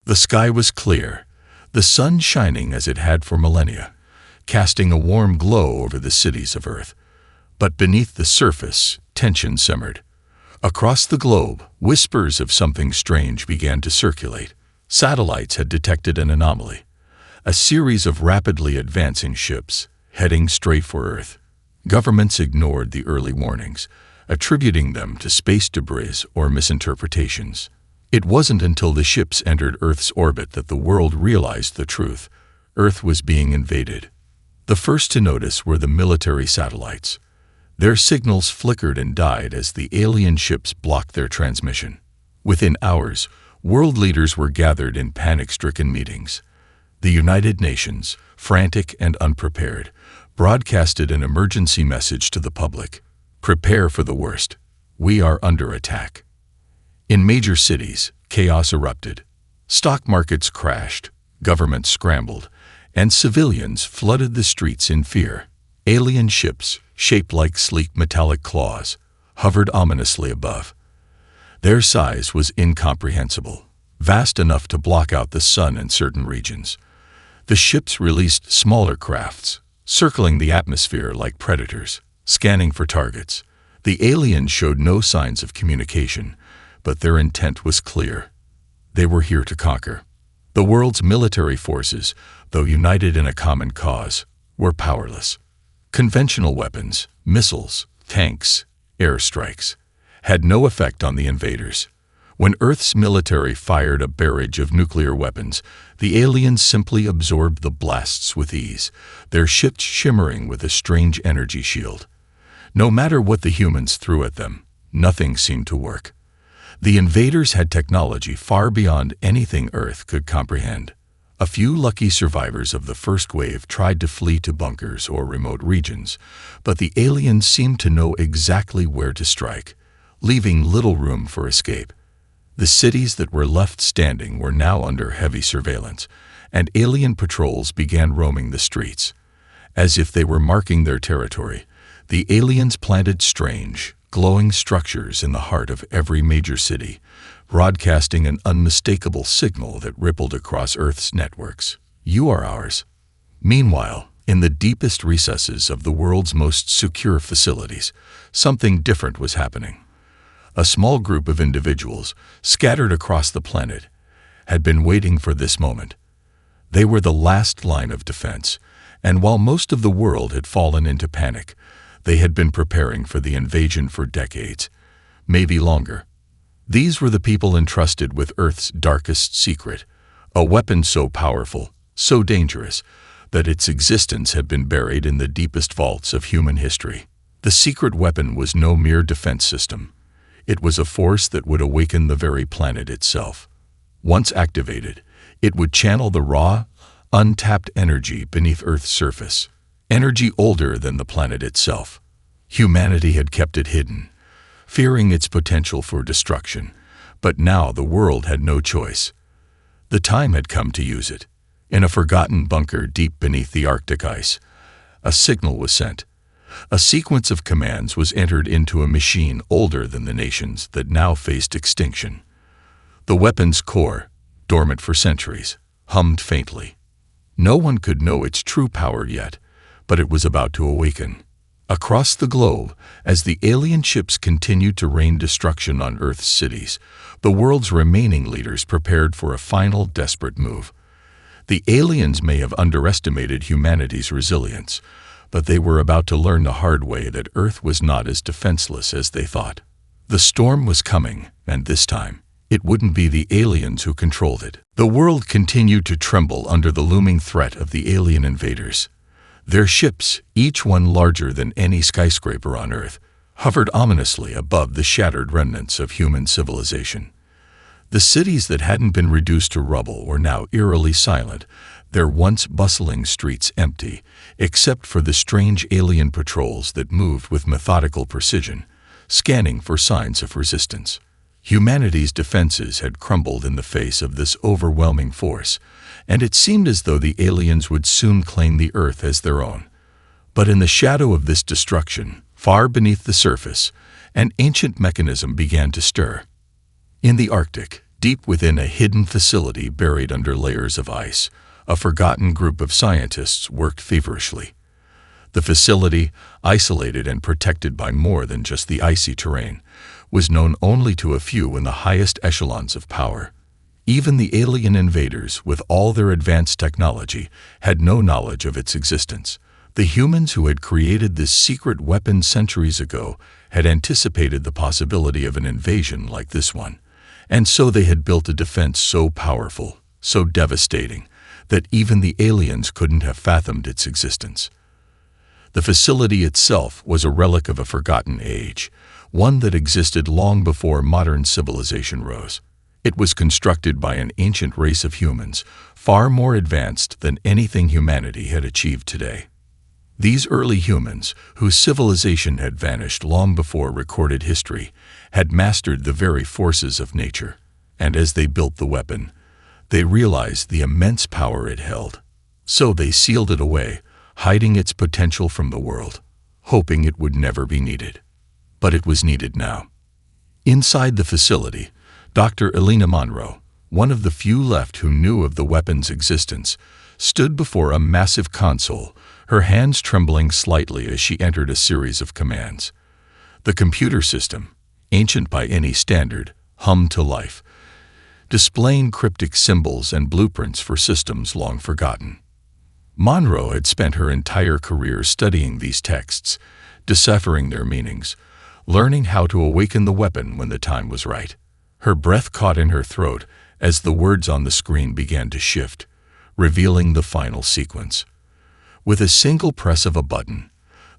The sky was clear, the sun shining as it had for millennia, casting a warm glow over the cities of Earth. But beneath the surface, tension simmered. Across the globe, whispers of something strange began to circulate. Satellites had detected an anomaly, a series of rapidly advancing ships heading straight for Earth. Governments ignored the early warnings, attributing them to space debris or misinterpretations. It wasn't until the ships entered Earth's orbit that the world realized the truth. Earth was being invaded. The first to notice were the military satellites. Their signals flickered and died as the alien ships blocked their transmission. Within hours, world leaders were gathered in panic-stricken meetings. The United Nations, frantic and unprepared, broadcasted an emergency message to the public. Prepare for the worst. We are under attack. In major cities, chaos erupted. Stock markets crashed, governments scrambled, and civilians flooded the streets in fear. Alien ships, shaped like sleek metallic claws, hovered ominously above. Their size was incomprehensible, vast enough to block out the sun in certain regions. The ships released smaller crafts, circling the atmosphere like predators, scanning for targets. The aliens showed no signs of communication, but their intent was clear. They were here to conquer. The world's military forces, though united in a common cause, were powerless. Conventional weapons, missiles, tanks, airstrikes, had no effect on the invaders. When Earth's military fired a barrage of nuclear weapons, the aliens simply absorbed the blasts with ease, their ships shimmering with a strange energy shield. No matter what the humans threw at them, nothing seemed to work. The invaders had technology far beyond anything Earth could comprehend. A few lucky survivors of the first wave tried to flee to bunkers or remote regions, but the aliens seemed to know exactly where to strike, leaving little room for escape. The cities that were left standing were now under heavy surveillance, and alien patrols began roaming the streets. As if they were marking their territory, the aliens planted strange, glowing structures in the heart of every major city, broadcasting an unmistakable signal that rippled across Earth's networks. You are ours. Meanwhile, in the deepest recesses of the world's most secure facilities, something different was happening. A small group of individuals, scattered across the planet, had been waiting for this moment. They were the last line of defense, and while most of the world had fallen into panic, they had been preparing for the invasion for decades, maybe longer. These were the people entrusted with Earth's darkest secret, a weapon so powerful, so dangerous, that its existence had been buried in the deepest vaults of human history. The secret weapon was no mere defense system. It was a force that would awaken the very planet itself. Once activated, it would channel the raw, untapped energy beneath Earth's surface, energy older than the planet itself. Humanity had kept it hidden, fearing its potential for destruction, but now the world had no choice. The time had come to use it. In a forgotten bunker deep beneath the Arctic ice, a signal was sent. A sequence of commands was entered into a machine older than the nations that now faced extinction. The weapon's core, dormant for centuries, hummed faintly. No one could know its true power yet, but it was about to awaken. Across the globe, as the alien ships continued to rain destruction on Earth's cities, the world's remaining leaders prepared for a final desperate move. The aliens may have underestimated humanity's resilience, but they were about to learn the hard way that Earth was not as defenseless as they thought. The storm was coming, and this time, it wouldn't be the aliens who controlled it. The world continued to tremble under the looming threat of the alien invaders. Their ships, each one larger than any skyscraper on Earth, hovered ominously above the shattered remnants of human civilization. The cities that hadn't been reduced to rubble were now eerily silent, their once bustling streets empty, except for the strange alien patrols that moved with methodical precision, scanning for signs of resistance. Humanity's defenses had crumbled in the face of this overwhelming force, and it seemed as though the aliens would soon claim the Earth as their own. But in the shadow of this destruction, far beneath the surface, an ancient mechanism began to stir. In the Arctic, Deep within a hidden facility buried under layers of ice, a forgotten group of scientists worked feverishly. The facility, isolated and protected by more than just the icy terrain, was known only to a few in the highest echelons of power. Even the alien invaders, with all their advanced technology, had no knowledge of its existence. The humans who had created this secret weapon centuries ago had anticipated the possibility of an invasion like this one, and so they had built a defense so powerful, so devastating, that even the aliens couldn't have fathomed its existence. The facility itself was a relic of a forgotten age, one that existed long before modern civilization rose. It was constructed by an ancient race of humans, far more advanced than anything humanity had achieved today. These early humans, whose civilization had vanished long before recorded history, had mastered the very forces of nature, and as they built the weapon, they realized the immense power it held. So they sealed it away, hiding its potential from the world, hoping it would never be needed. But it was needed now. Inside the facility, Dr. Elena Monroe, one of the few left who knew of the weapon's existence, stood before a massive console, her hands trembling slightly as she entered a series of commands. The computer system, ancient by any standard, hummed to life, displaying cryptic symbols and blueprints for systems long forgotten. Monroe had spent her entire career studying these texts, deciphering their meanings, learning how to awaken the weapon when the time was right. Her breath caught in her throat as the words on the screen began to shift, revealing the final sequence. With a single press of a button,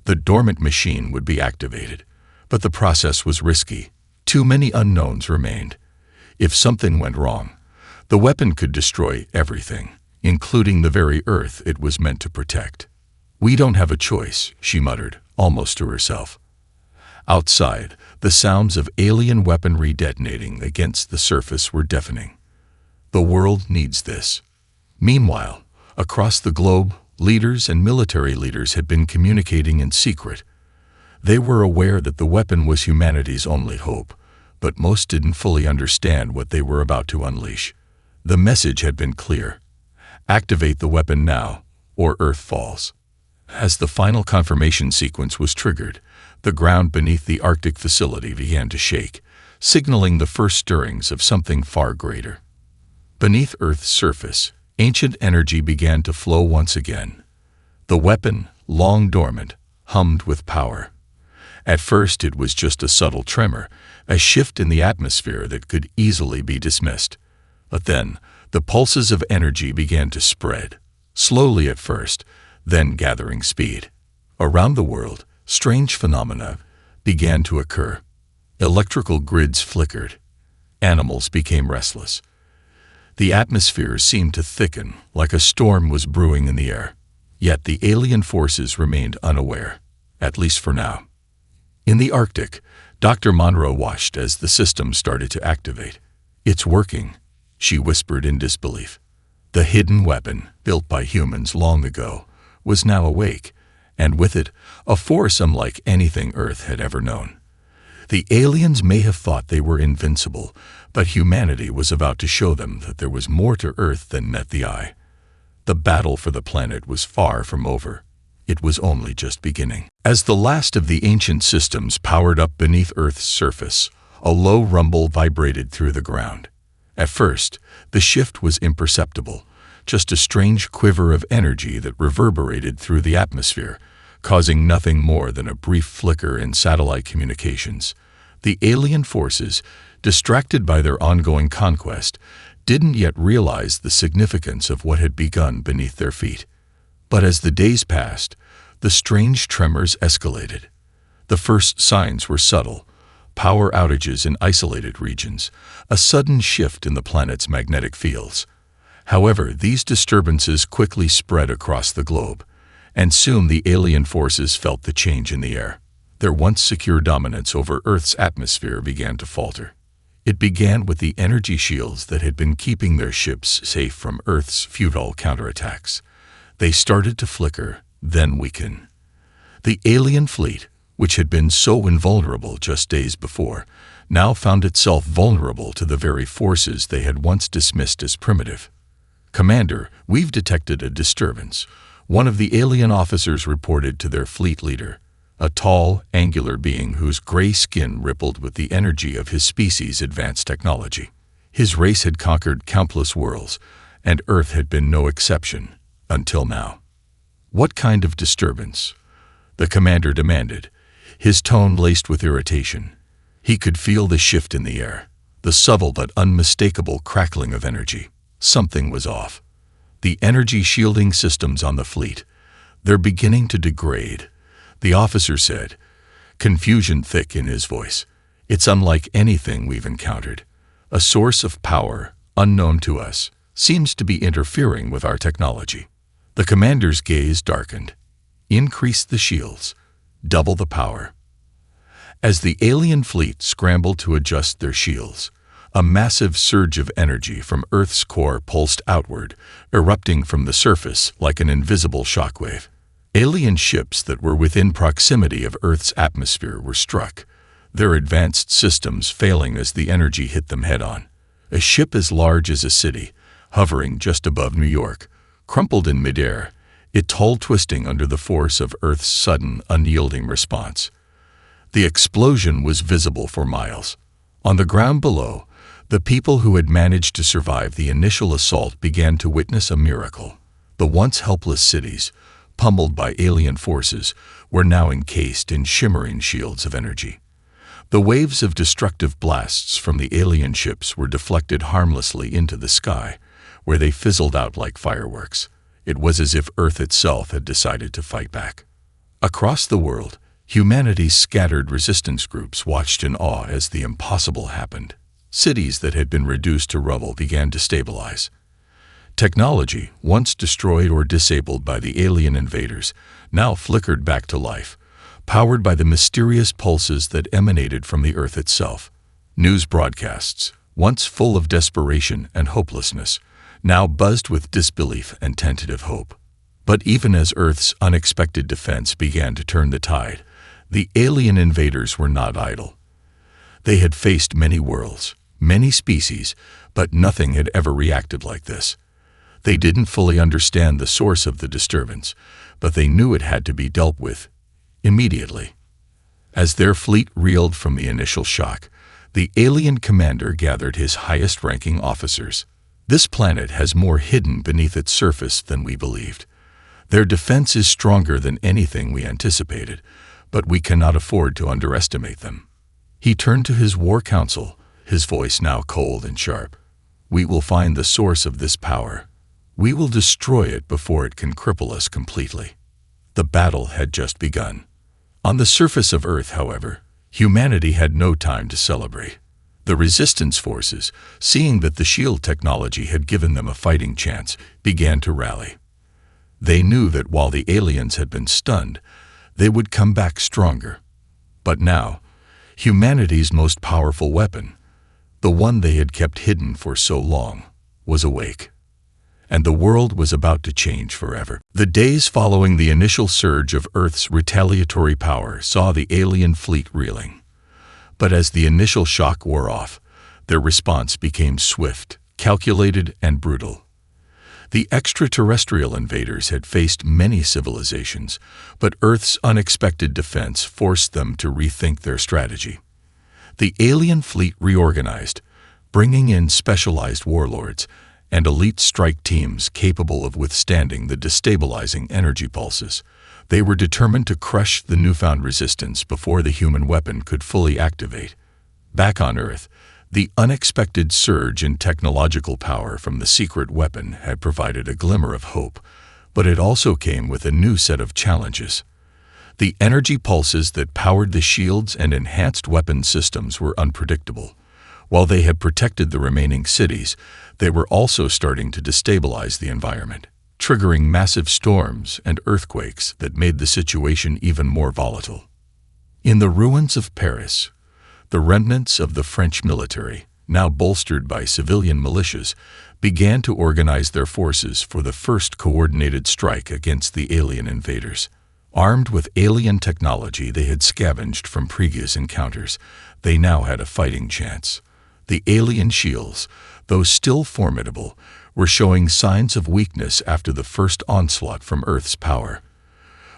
the dormant machine would be activated, but the process was risky. Too many unknowns remained. If something went wrong, the weapon could destroy everything, including the very Earth it was meant to protect. "We don't have a choice," she muttered, almost to herself. Outside, the sounds of alien weaponry detonating against the surface were deafening. The world needs this. Meanwhile, across the globe, leaders and military leaders had been communicating in secret. They were aware that the weapon was humanity's only hope, but most didn't fully understand what they were about to unleash. The message had been clear. Activate the weapon now, or Earth falls. As the final confirmation sequence was triggered, the ground beneath the Arctic facility began to shake, signaling the first stirrings of something far greater. Beneath Earth's surface, ancient energy began to flow once again. The weapon, long dormant, hummed with power. At first it was just a subtle tremor, a shift in the atmosphere that could easily be dismissed. But then, the pulses of energy began to spread, slowly at first, then gathering speed. Around the world, strange phenomena began to occur. Electrical grids flickered. Animals became restless. The atmosphere seemed to thicken, like a storm was brewing in the air. Yet the alien forces remained unaware, at least for now. In the Arctic, Dr. Monroe watched as the system started to activate. "It's working," she whispered in disbelief. The hidden weapon, built by humans long ago, was now awake, and with it, a force unlike anything Earth had ever known. The aliens may have thought they were invincible, but humanity was about to show them that there was more to Earth than met the eye. The battle for the planet was far from over. It was only just beginning. As the last of the ancient systems powered up beneath Earth's surface, a low rumble vibrated through the ground. At first, the shift was imperceptible, just a strange quiver of energy that reverberated through the atmosphere, causing nothing more than a brief flicker in satellite communications. The alien forces, distracted by their ongoing conquest, didn't yet realize the significance of what had begun beneath their feet. But as the days passed, the strange tremors escalated. The first signs were subtle: power outages in isolated regions, a sudden shift in the planet's magnetic fields. However, these disturbances quickly spread across the globe, and soon the alien forces felt the change in the air. Their once secure dominance over Earth's atmosphere began to falter. It began with the energy shields that had been keeping their ships safe from Earth's futile counterattacks. They started to flicker, then weaken. The alien fleet, which had been so invulnerable just days before, now found itself vulnerable to the very forces they had once dismissed as primitive. "Commander, we've detected a disturbance," one of the alien officers reported to their fleet leader, a tall, angular being whose gray skin rippled with the energy of his species' advanced technology. His race had conquered countless worlds, and Earth had been no exception, until now. "What kind of disturbance?" the commander demanded, his tone laced with irritation. He could feel the shift in the air, the subtle but unmistakable crackling of energy. Something was off. "The energy shielding systems on the fleet, they're beginning to degrade," the officer said, confusion thick in his voice. "It's unlike anything we've encountered. A source of power, unknown to us, seems to be interfering with our technology." The commander's gaze darkened. "Increase the shields. Double the power." As the alien fleet scrambled to adjust their shields, a massive surge of energy from Earth's core pulsed outward, erupting from the surface like an invisible shockwave. Alien ships that were within proximity of Earth's atmosphere were struck, their advanced systems failing as the energy hit them head-on. A ship as large as a city, hovering just above New York, crumpled in midair, its hull twisting under the force of Earth's sudden, unyielding response. The explosion was visible for miles. On the ground below, the people who had managed to survive the initial assault began to witness a miracle. The once helpless cities, pummeled by alien forces, were now encased in shimmering shields of energy. The waves of destructive blasts from the alien ships were deflected harmlessly into the sky, where they fizzled out like fireworks. It was as if Earth itself had decided to fight back. Across the world, humanity's scattered resistance groups watched in awe as the impossible happened. Cities that had been reduced to rubble began to stabilize. Technology, once destroyed or disabled by the alien invaders, now flickered back to life, powered by the mysterious pulses that emanated from the Earth itself. News broadcasts, once full of desperation and hopelessness, now buzzed with disbelief and tentative hope. But even as Earth's unexpected defense began to turn the tide, the alien invaders were not idle. They had faced many worlds, many species, but nothing had ever reacted like this. They didn't fully understand the source of the disturbance, but they knew it had to be dealt with immediately. As their fleet reeled from the initial shock, the alien commander gathered his highest-ranking officers. "This planet has more hidden beneath its surface than we believed. Their defense is stronger than anything we anticipated, but we cannot afford to underestimate them." He turned to his war council, his voice now cold and sharp. "We will find the source of this power. We will destroy it before it can cripple us completely." The battle had just begun. On the surface of Earth, however, humanity had no time to celebrate. The resistance forces, seeing that the shield technology had given them a fighting chance, began to rally. They knew that while the aliens had been stunned, they would come back stronger. But now, humanity's most powerful weapon, the one they had kept hidden for so long, was awake. And the world was about to change forever. The days following the initial surge of Earth's retaliatory power saw the alien fleet reeling. But as the initial shock wore off, their response became swift, calculated, and brutal. The extraterrestrial invaders had faced many civilizations, but Earth's unexpected defense forced them to rethink their strategy. The alien fleet reorganized, bringing in specialized warlords and elite strike teams capable of withstanding the destabilizing energy pulses. They were determined to crush the newfound resistance before the human weapon could fully activate. Back on Earth, the unexpected surge in technological power from the secret weapon had provided a glimmer of hope, but it also came with a new set of challenges. The energy pulses that powered the shields and enhanced weapon systems were unpredictable. While they had protected the remaining cities, they were also starting to destabilize the environment, triggering massive storms and earthquakes that made the situation even more volatile. In the ruins of Paris, the remnants of the French military, now bolstered by civilian militias, began to organize their forces for the first coordinated strike against the alien invaders. Armed with alien technology they had scavenged from previous encounters, They now had a fighting chance. The alien shields, though still formidable, were showing signs of weakness after the first onslaught from Earth's power.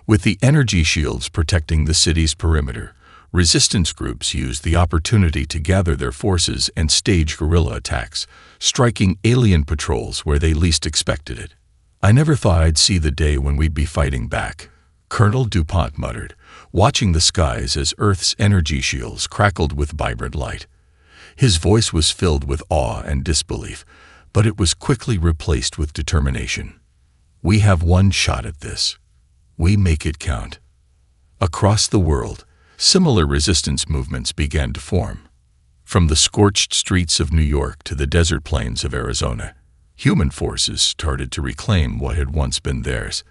With the energy shields protecting the city's perimeter, resistance groups used the opportunity to gather their forces and stage guerrilla attacks, striking alien patrols where they least expected it. "I never thought I'd see the day when we'd be fighting back," Colonel DuPont muttered, watching the skies as Earth's energy shields crackled with vibrant light. His voice was filled with awe and disbelief, but it was quickly replaced with determination. "We have one shot at this. We make it count." Across the world, similar resistance movements began to form. From the scorched streets of New York to the desert plains of Arizona, human forces started to reclaim what had once been theirs.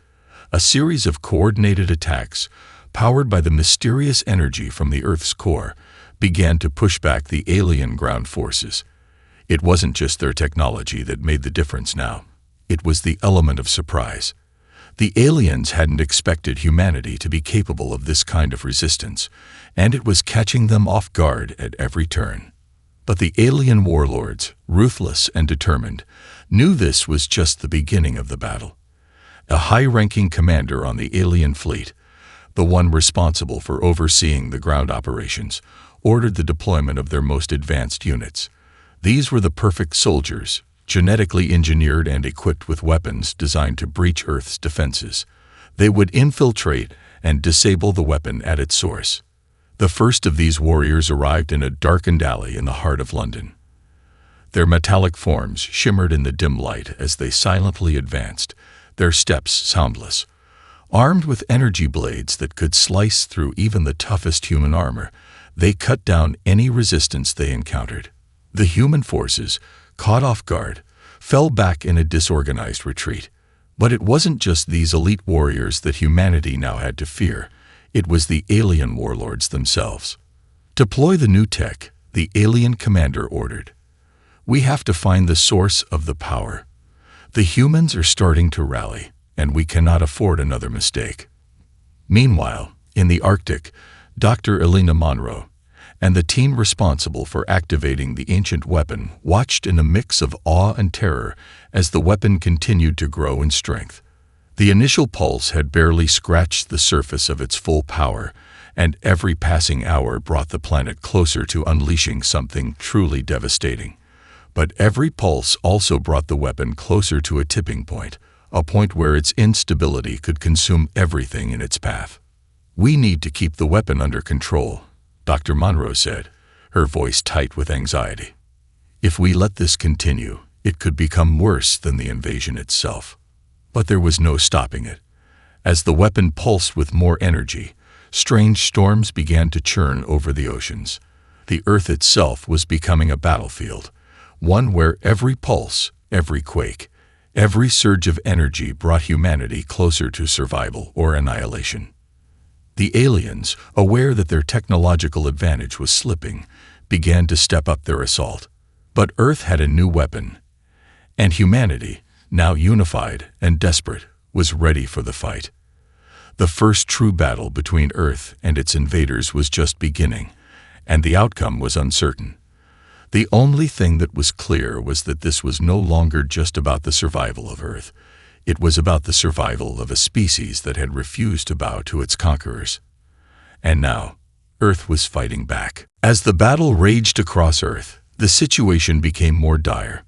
A series of coordinated attacks, powered by the mysterious energy from the Earth's core, began to push back the alien ground forces. It wasn't just their technology that made the difference now. It was the element of surprise. The aliens hadn't expected humanity to be capable of this kind of resistance, and it was catching them off guard at every turn. But the alien warlords, ruthless and determined, knew this was just the beginning of the battle. A high-ranking commander on the alien fleet, the one responsible for overseeing the ground operations, ordered the deployment of their most advanced units. These were the perfect soldiers, genetically engineered and equipped with weapons designed to breach Earth's defenses. They would infiltrate and disable the weapon at its source. The first of these warriors arrived in a darkened alley in the heart of London. Their metallic forms shimmered in the dim light as they silently advanced, their steps soundless. Armed with energy blades that could slice through even the toughest human armor, they cut down any resistance they encountered. The human forces, caught off guard, fell back in a disorganized retreat. But it wasn't just these elite warriors that humanity now had to fear. It was the alien warlords themselves. "Deploy the new tech," the alien commander ordered. "We have to find the source of the power. The humans are starting to rally, and we cannot afford another mistake." Meanwhile, in the Arctic, Dr. Elena Monroe and the team responsible for activating the ancient weapon watched in a mix of awe and terror as the weapon continued to grow in strength. The initial pulse had barely scratched the surface of its full power, and every passing hour brought the planet closer to unleashing something truly devastating. But every pulse also brought the weapon closer to a tipping point, a point where its instability could consume everything in its path. "We need to keep the weapon under control," Dr. Monroe said, her voice tight with anxiety. "If we let this continue, it could become worse than the invasion itself." But there was no stopping it. As the weapon pulsed with more energy, strange storms began to churn over the oceans. The Earth itself was becoming a battlefield, one where every pulse, every quake, every surge of energy brought humanity closer to survival or annihilation. The aliens, aware that their technological advantage was slipping, began to step up their assault. But Earth had a new weapon, and humanity, now unified and desperate, was ready for the fight. The first true battle between Earth and its invaders was just beginning, and the outcome was uncertain. The only thing that was clear was that this was no longer just about the survival of Earth. It was about the survival of a species that had refused to bow to its conquerors. And now, Earth was fighting back. As the battle raged across Earth, the situation became more dire.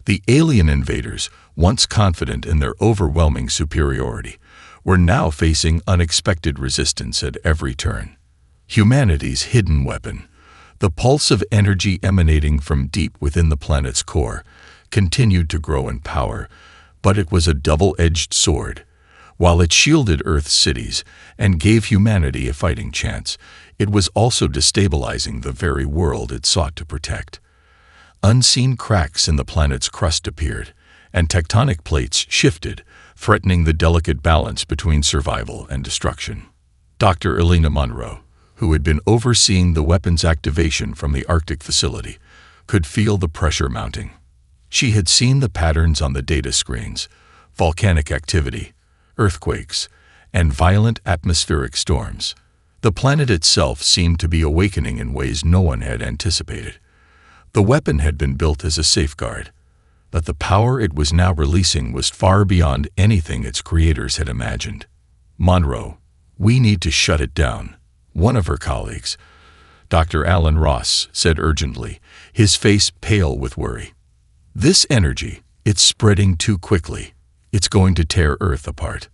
The alien invaders, once confident in their overwhelming superiority, were now facing unexpected resistance at every turn. Humanity's hidden weapon, the pulse of energy emanating from deep within the planet's core, continued to grow in power, but it was a double-edged sword. While it shielded Earth's cities and gave humanity a fighting chance, it was also destabilizing the very world it sought to protect. Unseen cracks in the planet's crust appeared, and tectonic plates shifted, threatening the delicate balance between survival and destruction. Dr. Elena Monroe, who had been overseeing the weapons activation from the Arctic facility, could feel the pressure mounting. She had seen the patterns on the data screens: volcanic activity, earthquakes, and violent atmospheric storms. The planet itself seemed to be awakening in ways no one had anticipated. The weapon had been built as a safeguard, but the power it was now releasing was far beyond anything its creators had imagined. "Monroe, we need to shut it down," one of her colleagues, Dr. Alan Ross, said urgently, his face pale with worry. "This energy, it's spreading too quickly. It's going to tear Earth apart."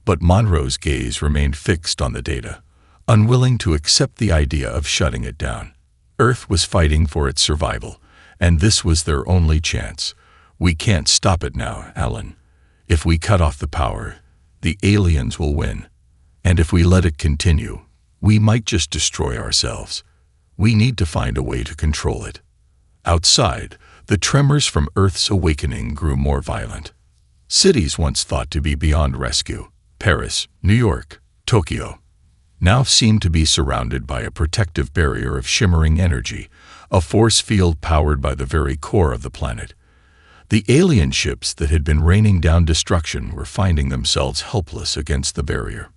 But Monroe's gaze remained fixed on the data, unwilling to accept the idea of shutting it down. Earth was fighting for its survival, and this was their only chance. "We can't stop it now, Alan. If we cut off the power, the aliens will win. And if we let it continue, we might just destroy ourselves. We need to find a way to control it." Outside, the tremors from Earth's awakening grew more violent. Cities once thought to be beyond rescue, Paris, New York, Tokyo, now seemed to be surrounded by a protective barrier of shimmering energy, a force field powered by the very core of the planet. The alien ships that had been raining down destruction were finding themselves helpless against the barrier.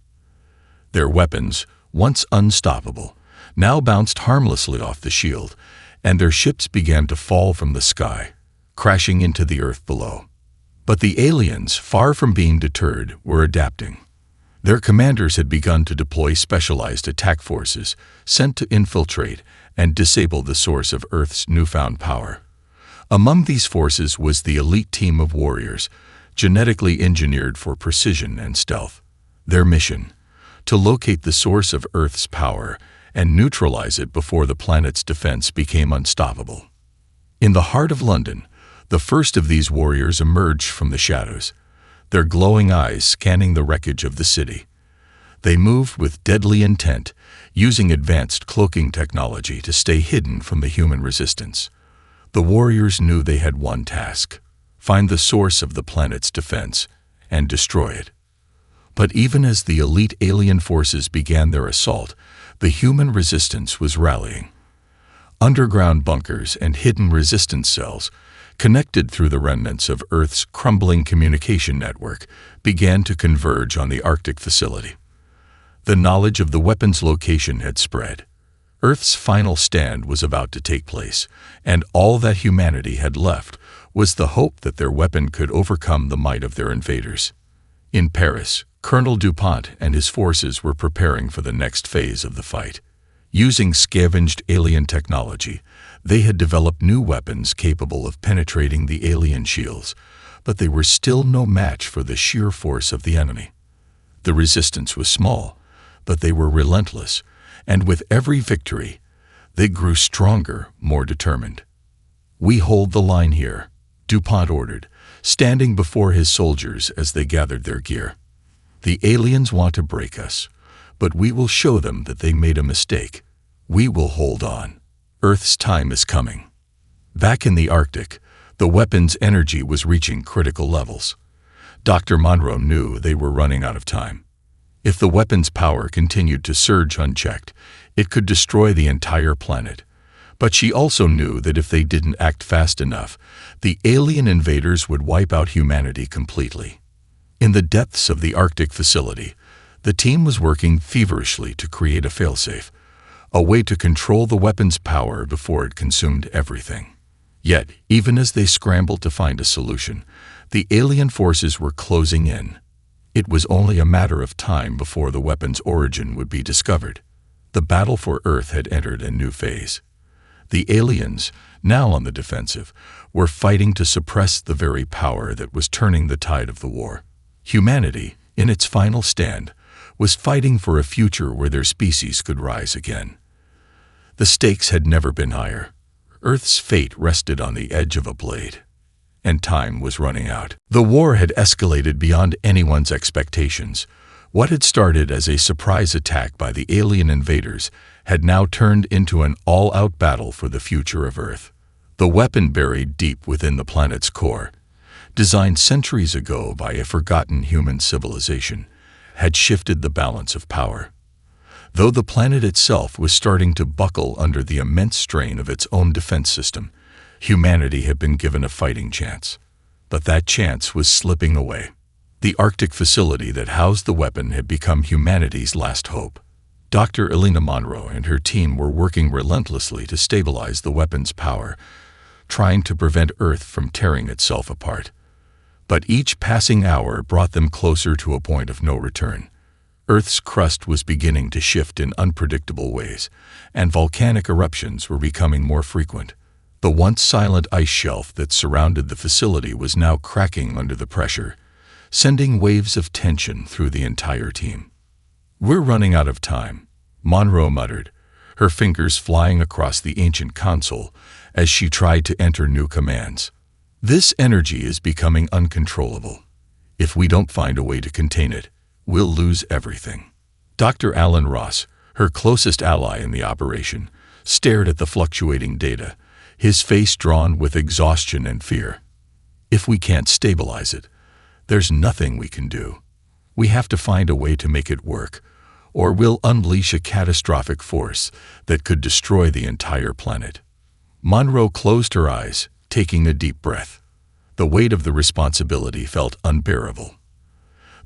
Their weapons, once unstoppable, now bounced harmlessly off the shield, and their ships began to fall from the sky, crashing into the earth below. But the aliens, far from being deterred, were adapting. Their commanders had begun to deploy specialized attack forces, sent to infiltrate and disable the source of Earth's newfound power. Among these forces was the elite team of warriors, genetically engineered for precision and stealth. Their mission: to locate the source of Earth's power and neutralize it before the planet's defense became unstoppable. In the heart of London, the first of these warriors emerged from the shadows, their glowing eyes scanning the wreckage of the city. They moved with deadly intent, using advanced cloaking technology to stay hidden from the human resistance. The warriors knew they had one task: find the source of the planet's defense and destroy it. But even as the elite alien forces began their assault, the human resistance was rallying. Underground bunkers and hidden resistance cells, connected through the remnants of Earth's crumbling communication network, began to converge on the Arctic facility. The knowledge of the weapon's location had spread. Earth's final stand was about to take place, and all that humanity had left was the hope that their weapon could overcome the might of their invaders. In Paris, Colonel DuPont and his forces were preparing for the next phase of the fight. Using scavenged alien technology, they had developed new weapons capable of penetrating the alien shields, but they were still no match for the sheer force of the enemy. The resistance was small, but they were relentless, and with every victory, they grew stronger, more determined. "We hold the line here," DuPont ordered, standing before his soldiers as they gathered their gear. "The aliens want to break us, but we will show them that they made a mistake. We will hold on. Earth's time is coming." Back in the Arctic, the weapon's energy was reaching critical levels. Dr. Monroe knew they were running out of time. If the weapon's power continued to surge unchecked, it could destroy the entire planet. But she also knew that if they didn't act fast enough, the alien invaders would wipe out humanity completely. In the depths of the Arctic facility, the team was working feverishly to create a failsafe, a way to control the weapon's power before it consumed everything. Yet, even as they scrambled to find a solution, the alien forces were closing in. It was only a matter of time before the weapon's origin would be discovered. The battle for Earth had entered a new phase. The aliens, now on the defensive, were fighting to suppress the very power that was turning the tide of the war. Humanity, in its final stand, was fighting for a future where their species could rise again. The stakes had never been higher. Earth's fate rested on the edge of a blade, and time was running out. The war had escalated beyond anyone's expectations. What had started as a surprise attack by the alien invaders had now turned into an all-out battle for the future of Earth. The weapon buried deep within the planet's core, designed centuries ago by a forgotten human civilization, had shifted the balance of power. Though the planet itself was starting to buckle under the immense strain of its own defense system, humanity had been given a fighting chance. But that chance was slipping away. The Arctic facility that housed the weapon had become humanity's last hope. Dr. Elena Monroe and her team were working relentlessly to stabilize the weapon's power, trying to prevent Earth from tearing itself apart. But each passing hour brought them closer to a point of no return. Earth's crust was beginning to shift in unpredictable ways, and volcanic eruptions were becoming more frequent. The once silent ice shelf that surrounded the facility was now cracking under the pressure, sending waves of tension through the entire team. "We're running out of time," Monroe muttered, her fingers flying across the ancient console as she tried to enter new commands. "This energy is becoming uncontrollable. If we don't find a way to contain it, we'll lose everything." Dr. Alan Ross, her closest ally in the operation, stared at the fluctuating data, his face drawn with exhaustion and fear. "If we can't stabilize it, there's nothing we can do. We have to find a way to make it work, or we'll unleash a catastrophic force that could destroy the entire planet." Monroe closed her eyes, taking a deep breath. The weight of the responsibility felt unbearable.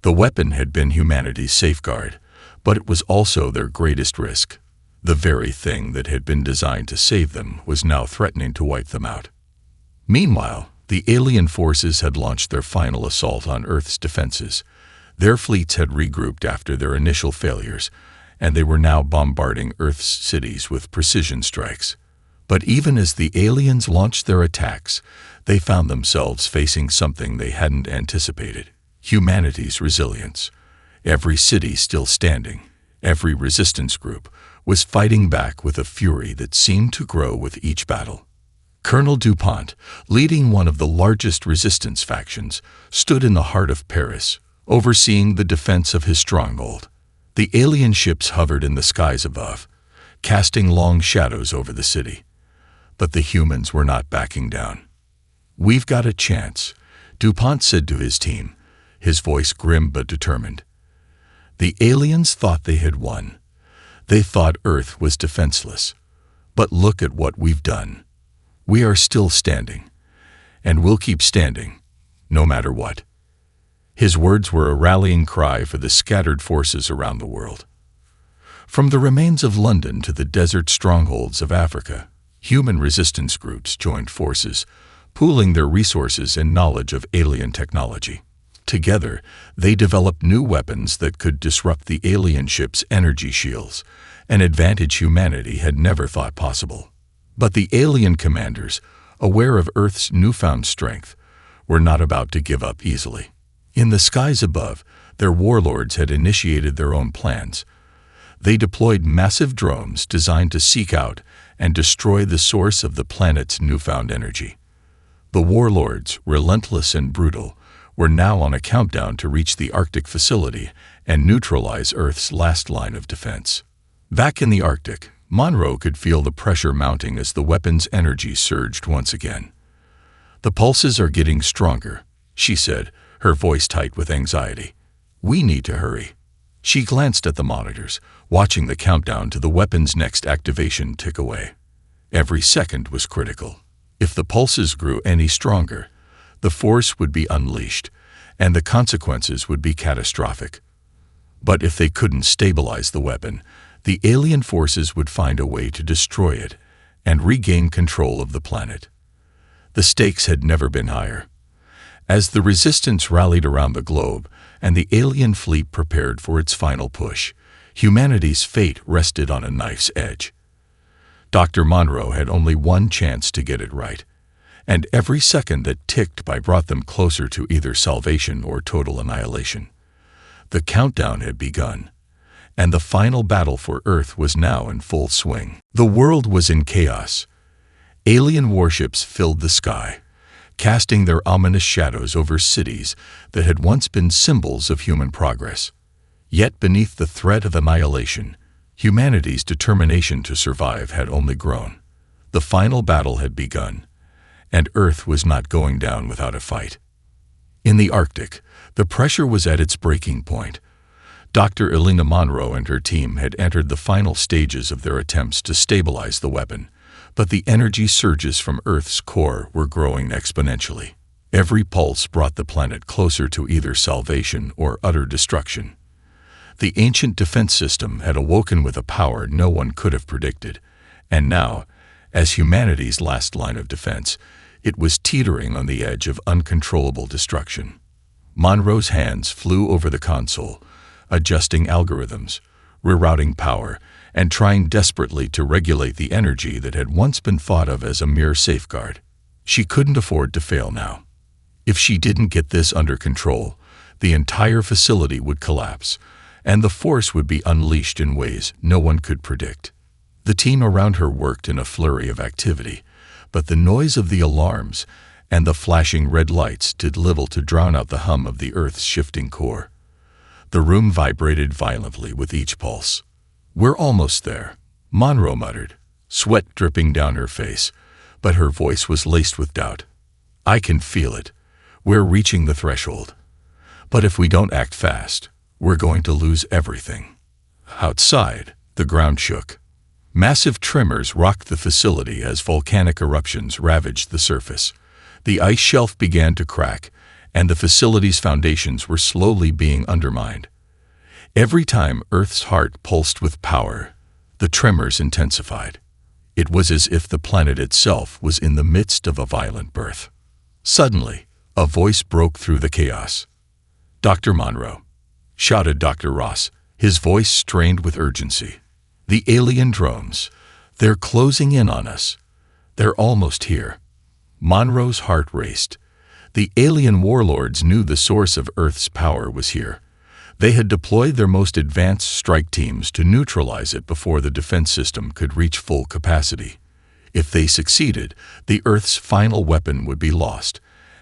The weapon had been humanity's safeguard, but it was also their greatest risk. The very thing that had been designed to save them was now threatening to wipe them out. Meanwhile, the alien forces had launched their final assault on Earth's defenses. Their fleets had regrouped after their initial failures, and they were now bombarding Earth's cities with precision strikes. But even as the aliens launched their attacks, they found themselves facing something they hadn't anticipated: humanity's resilience. Every city still standing, every resistance group, was fighting back with a fury that seemed to grow with each battle. Colonel DuPont, leading one of the largest resistance factions, stood in the heart of Paris, overseeing the defense of his stronghold. The alien ships hovered in the skies above, casting long shadows over the city. But the humans were not backing down. "We've got a chance," DuPont said to his team, his voice grim but determined. The aliens thought they had won. They thought Earth was defenseless. But look at what we've done. We are still standing, and we'll keep standing, no matter what. His words were a rallying cry for the scattered forces around the world. From the remains of London to the desert strongholds of Africa, human resistance groups joined forces, pooling their resources and knowledge of alien technology. Together, they developed new weapons that could disrupt the alien ships' energy shields, an advantage humanity had never thought possible. But the alien commanders, aware of Earth's newfound strength, were not about to give up easily. In the skies above, their warlords had initiated their own plans. They deployed massive drones designed to seek out and destroy the source of the planet's newfound energy. The warlords, relentless and brutal, were now on a countdown to reach the Arctic facility and neutralize Earth's last line of defense. Back in the Arctic, Monroe could feel the pressure mounting as the weapon's energy surged once again. "The pulses are getting stronger," she said, her voice tight with anxiety. "We need to hurry." She glanced at the monitors, watching the countdown to the weapon's next activation tick away. Every second was critical. If the pulses grew any stronger, the force would be unleashed, and the consequences would be catastrophic. But if they couldn't stabilize the weapon, the alien forces would find a way to destroy it and regain control of the planet. The stakes had never been higher. As the resistance rallied around the globe and the alien fleet prepared for its final push, humanity's fate rested on a knife's edge. Dr. Monroe had only one chance to get it right, and every second that ticked by brought them closer to either salvation or total annihilation. The countdown had begun, and the final battle for Earth was now in full swing. The world was in chaos. Alien warships filled the sky, casting their ominous shadows over cities that had once been symbols of human progress. Yet beneath the threat of annihilation, humanity's determination to survive had only grown. The final battle had begun, and Earth was not going down without a fight. In the Arctic, the pressure was at its breaking point. Dr. Elena Monroe and her team had entered the final stages of their attempts to stabilize the weapon, but the energy surges from Earth's core were growing exponentially. Every pulse brought the planet closer to either salvation or utter destruction. The ancient defense system had awoken with a power no one could have predicted, and now, as humanity's last line of defense, it was teetering on the edge of uncontrollable destruction. Monroe's hands flew over the console, adjusting algorithms, rerouting power, and trying desperately to regulate the energy that had once been thought of as a mere safeguard. She couldn't afford to fail now. If she didn't get this under control, the entire facility would collapse, and the force would be unleashed in ways no one could predict. The team around her worked in a flurry of activity, but the noise of the alarms and the flashing red lights did little to drown out the hum of the Earth's shifting core. The room vibrated violently with each pulse. "We're almost there," Monroe muttered, sweat dripping down her face, but her voice was laced with doubt. "I can feel it. We're reaching the threshold. But if we don't act fast, we're going to lose everything." Outside, the ground shook. Massive tremors rocked the facility as volcanic eruptions ravaged the surface. The ice shelf began to crack, and the facility's foundations were slowly being undermined. Every time Earth's heart pulsed with power, the tremors intensified. It was as if the planet itself was in the midst of a violent birth. Suddenly, a voice broke through the chaos. "Dr. Monroe," shouted Dr. Ross, his voice strained with urgency. "The alien drones, they're closing in on us. They're almost here." Monroe's heart raced. The alien warlords knew the source of Earth's power was here. They had deployed their most advanced strike teams to neutralize it before the defense system could reach full capacity. If they succeeded, the Earth's final weapon would be lost,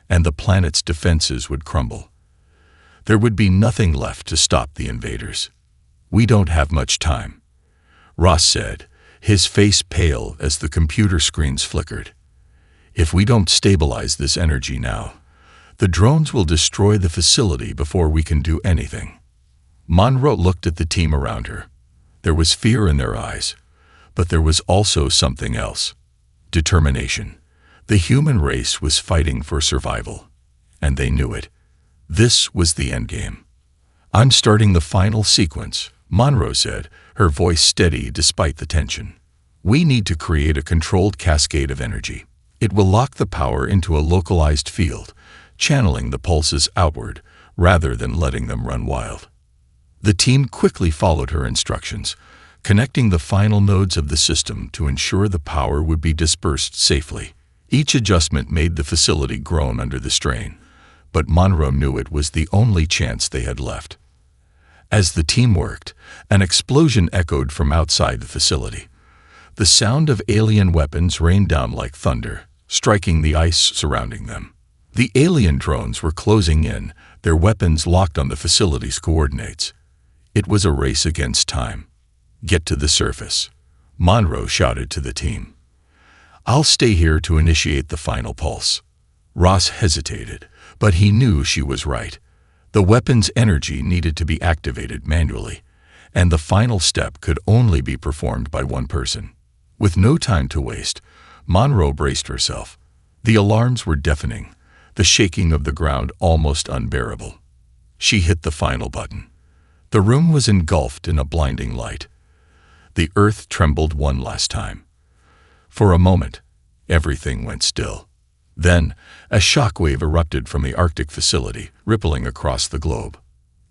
and the planet's defenses would crumble. There would be nothing left to stop the invaders. "We don't have much time," Ross said, his face pale as the computer screens flickered. "If we don't stabilize this energy now, the drones will destroy the facility before we can do anything." Monroe looked at the team around her. There was fear in their eyes, but there was also something else. Determination. The human race was fighting for survival, and they knew it. This was the endgame. "I'm starting the final sequence," Monroe said, her voice steady despite the tension. "We need to create a controlled cascade of energy. It will lock the power into a localized field, channeling the pulses outward rather than letting them run wild." The team quickly followed her instructions, connecting the final nodes of the system to ensure the power would be dispersed safely. Each adjustment made the facility groan under the strain, but Monroe knew it was the only chance they had left. As the team worked, an explosion echoed from outside the facility. The sound of alien weapons rained down like thunder, striking the ice surrounding them. The alien drones were closing in, their weapons locked on the facility's coordinates. It was a race against time. "Get to the surface," Monroe shouted to the team. "I'll stay here to initiate the final pulse." Ross hesitated, but he knew she was right. The weapon's energy needed to be activated manually, and the final step could only be performed by one person. With no time to waste, Monroe braced herself. The alarms were deafening, the shaking of the ground almost unbearable. She hit the final button. The room was engulfed in a blinding light. The Earth trembled one last time. For a moment, everything went still. Then, a shockwave erupted from the Arctic facility, rippling across the globe.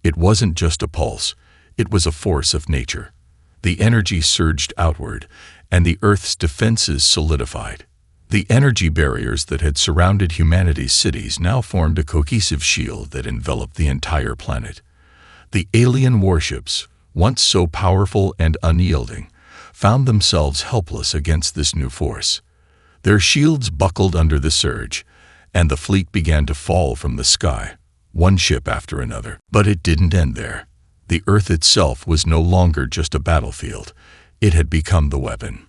It wasn't just a pulse, it was a force of nature. The energy surged outward, and the Earth's defenses solidified. The energy barriers that had surrounded humanity's cities now formed a cohesive shield that enveloped the entire planet. The alien warships, once so powerful and unyielding, found themselves helpless against this new force. Their shields buckled under the surge, and the fleet began to fall from the sky, one ship after another. But it didn't end there. The Earth itself was no longer just a battlefield. It had become the weapon.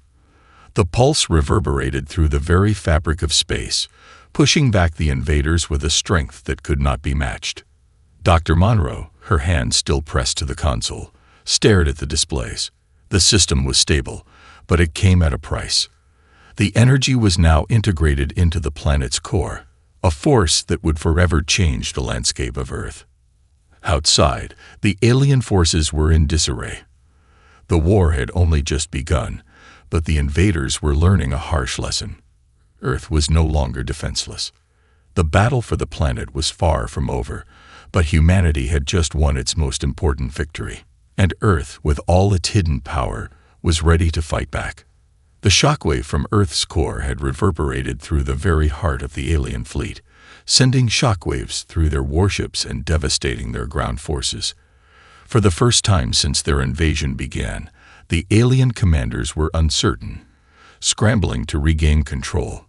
The pulse reverberated through the very fabric of space, pushing back the invaders with a strength that could not be matched. Dr. Monroe, her hand still pressed to the console, stared at the displays. The system was stable, but it came at a price. The energy was now integrated into the planet's core, a force that would forever change the landscape of Earth. Outside, the alien forces were in disarray. The war had only just begun, but the invaders were learning a harsh lesson. Earth was no longer defenseless. The battle for the planet was far from over, but humanity had just won its most important victory, and Earth, with all its hidden power, was ready to fight back. The shockwave from Earth's core had reverberated through the very heart of the alien fleet, sending shockwaves through their warships and devastating their ground forces. For the first time since their invasion began, the alien commanders were uncertain, scrambling to regain control.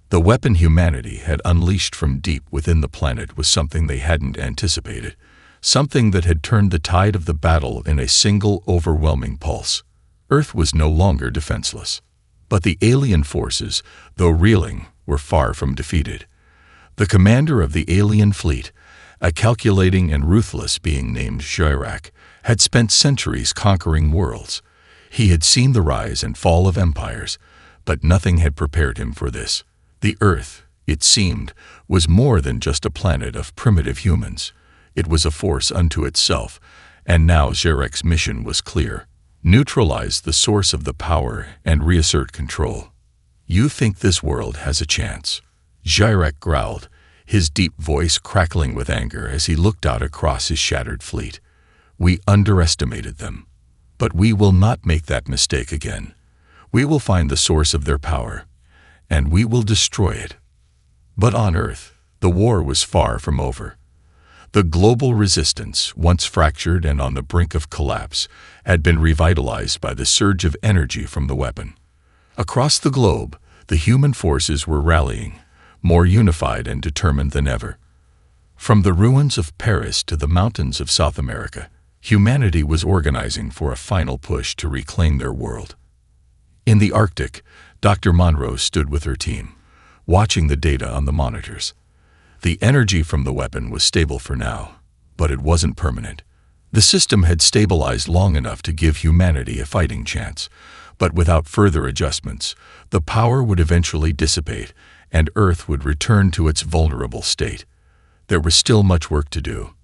The weapon humanity had unleashed from deep within the planet was something they hadn't anticipated, something that had turned the tide of the battle in a single overwhelming pulse. Earth was no longer defenseless. But the alien forces, though reeling, were far from defeated. The commander of the alien fleet, a calculating and ruthless being named Girac, had spent centuries conquering worlds. He had seen the rise and fall of empires, but nothing had prepared him for this. The Earth, it seemed, was more than just a planet of primitive humans. It was a force unto itself, and now Girac's mission was clear. Neutralize the source of the power and reassert control. You think this world has a chance? Girac growled, his deep voice crackling with anger as he looked out across his shattered fleet. We underestimated them. But we will not make that mistake again. We will find the source of their power, and we will destroy it. But on Earth, the war was far from over. The global resistance, once fractured and on the brink of collapse, had been revitalized by the surge of energy from the weapon. Across the globe, the human forces were rallying, more unified and determined than ever. From the ruins of Paris to the mountains of South America, humanity was organizing for a final push to reclaim their world. In the Arctic, Dr. Monroe stood with her team, watching the data on the monitors. The energy from the weapon was stable for now, but it wasn't permanent. The system had stabilized long enough to give humanity a fighting chance, but without further adjustments, the power would eventually dissipate and Earth would return to its vulnerable state. There was still much work to do.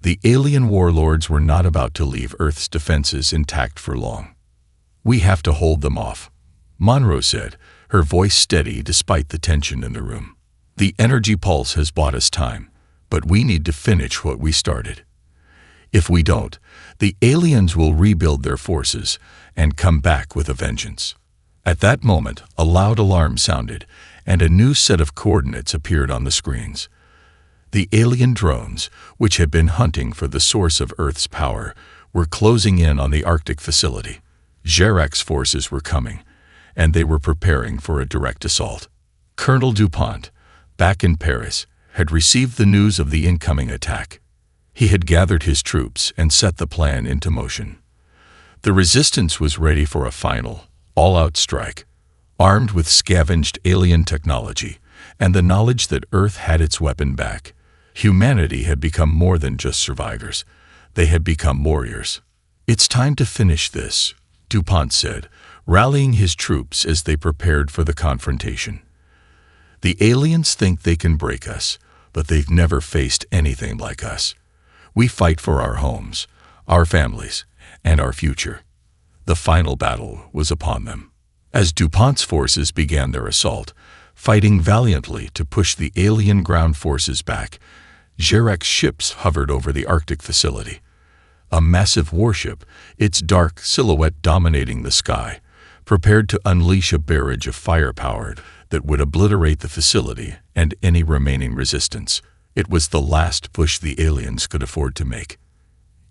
The alien warlords were not about to leave Earth's defenses intact for long. We have to hold them off, Monroe said, her voice steady despite the tension in the room. The energy pulse has bought us time, but we need to finish what we started. If we don't, the aliens will rebuild their forces and come back with a vengeance. At that moment, a loud alarm sounded, and a new set of coordinates appeared on the screens. The alien drones, which had been hunting for the source of Earth's power, were closing in on the Arctic facility. Girac's forces were coming, and they were preparing for a direct assault. Colonel DuPont, back in Paris, had received the news of the incoming attack. He had gathered his troops and set the plan into motion. The resistance was ready for a final, all-out strike, armed with scavenged alien technology and the knowledge that Earth had its weapon back. Humanity had become more than just survivors. They had become warriors. It's time to finish this, DuPont said, rallying his troops as they prepared for the confrontation. The aliens think they can break us, but they've never faced anything like us. We fight for our homes, our families, and our future. The final battle was upon them. As DuPont's forces began their assault, fighting valiantly to push the alien ground forces back, Girac's ships hovered over the Arctic facility. A massive warship, its dark silhouette dominating the sky, prepared to unleash a barrage of firepower that would obliterate the facility and any remaining resistance. It was the last push the aliens could afford to make.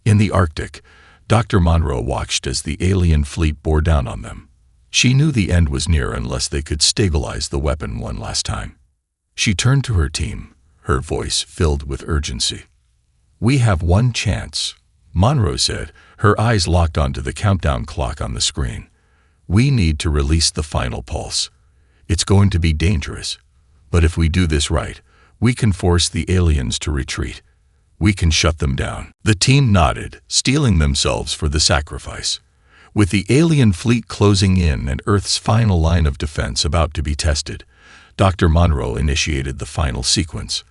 In the Arctic, Dr. Monroe watched as the alien fleet bore down on them. She knew the end was near unless they could stabilize the weapon one last time. She turned to her team, her voice filled with urgency. We have one chance, Monroe said, her eyes locked onto the countdown clock on the screen. We need to release the final pulse. It's going to be dangerous, but if we do this right, we can force the aliens to retreat. We can shut them down. The team nodded, steeling themselves for the sacrifice. With the alien fleet closing in and Earth's final line of defense about to be tested, Dr. Monroe initiated the final sequence.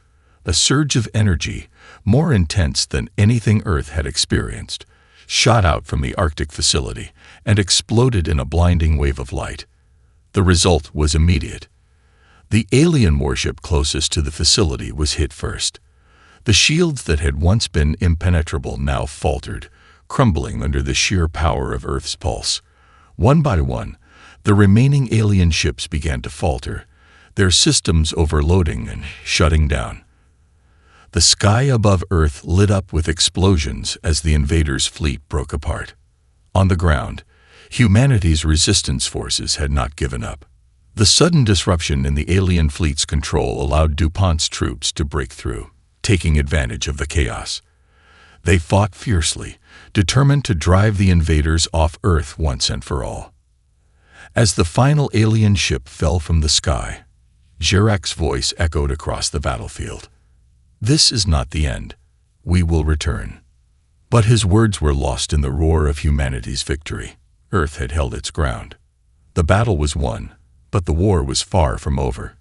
A surge of energy, more intense than anything Earth had experienced, shot out from the Arctic facility and exploded in a blinding wave of light. The result was immediate. The alien warship closest to the facility was hit first. The shields that had once been impenetrable now faltered, crumbling under the sheer power of Earth's pulse. One by one, the remaining alien ships began to falter, their systems overloading and shutting down. The sky above Earth lit up with explosions as the invaders' fleet broke apart. On the ground, humanity's resistance forces had not given up. The sudden disruption in the alien fleet's control allowed DuPont's troops to break through, taking advantage of the chaos. They fought fiercely, determined to drive the invaders off Earth once and for all. As the final alien ship fell from the sky, Jirak's voice echoed across the battlefield. "This is not the end. We will return." But his words were lost in the roar of humanity's victory. Earth had held its ground. The battle was won, but the war was far from over.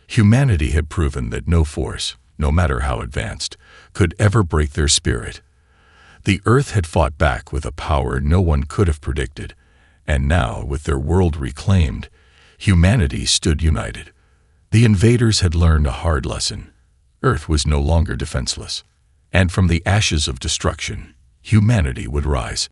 Humanity had proven that no force, no matter how advanced, could ever break their spirit. The Earth had fought back with a power no one could have predicted, and now, with their world reclaimed, humanity stood united. The invaders had learned a hard lesson. Earth was no longer defenseless, and from the ashes of destruction, humanity would rise.